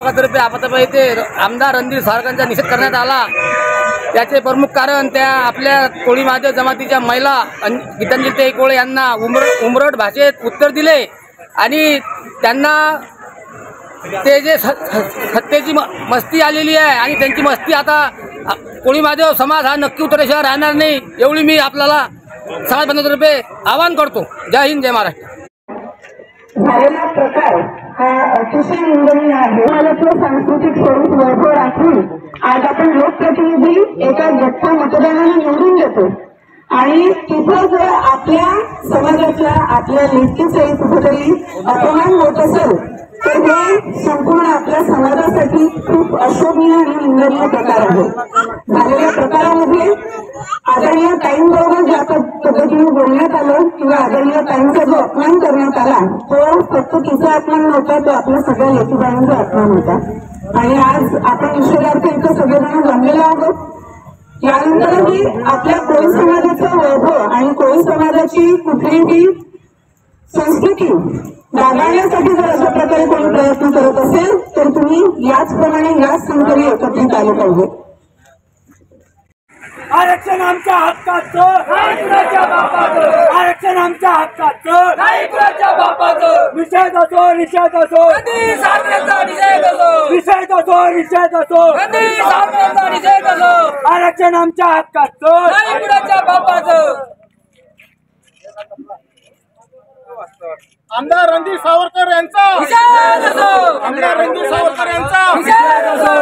तर्फे आपत्ती येथे आमदार रणधीर सावरकरांचा निषेध करण्यात आला। त्याचे प्रमुख कारण त्या आपल्या कोळी महादेव जमातीच्या महिला गीतांजली कोळे यांना उमरट भाषेत उत्तर दिले आणि त्यांना ते जे सत्तेची मस्ती आलेली आहे आणि त्यांची मस्ती आता कोळी महादेव समाज हा नक्की उत्तरेशिवाय राहणार नाही, एवढी मी आपल्याला समाज बांधवांतर्फे आवाहन करतो। जय हिंद, जय महाराष्ट्र। झालेला प्रकार हा अतिशय निंदनीय आहे। महाराष्ट्र सांस्कृतिक स्वरूप वैभव राखून आज आपण लोकप्रतिनिधी एका गट्टा मतदानाने निवडून देतो आणि तिथं जर आपल्या समाजाच्या आपल्या लेखीचाही कुठेतरी अपमान होत असेल तर हे संपूर्ण आपल्या समाजासाठी खूप अशोभनीय आणि निंदनीय प्रकार आहे। झालेल्या प्रकारामध्ये आदरणीय ताईंबरोबर ज्या पद्धतीने बोलण्यात आलं किंवा आदरणीय ताईंचा जो अपमान करण्यात आला तो फक्त तिचा अपमान नव्हता, तो आपल्या सगळ्या लेखीबाईंचा अपमान होता। आणि आज आपण निषेधार्थ इथं सगळेजण जमलेलो आहोत। यानंतरही आपल्या कोळी समाजाचं वैभव आणि कोळी समाजाची कुठलीही संस्कृती डागाळण्यासाठी जर अशा प्रकारे कोणी प्रयत्न करत असेल तर तुम्ही याचप्रमाणे याच संकल्पने एकत्रित आले पाहिजे। आरक्षण आमच्या हक्काचं, नाही कुणाच्या बापाचं। आरक्षण आमच्या हक्काचं, नाही कुणाच्या बापाचं। निषेध असो, निषेध असो, रणधीर सावरकरांचा निषेध असो, निषेध असो, निषेध असो, रणधीर सावरकरांचा निषेध असो। आरक्षण आमच्या हक्काचं, नाही कुणाच्या बापाचं। आमदार रणधीर सावरकर यांचा निषेध असो, आमदार रणधीर सावरकर यांचा निषेध असो।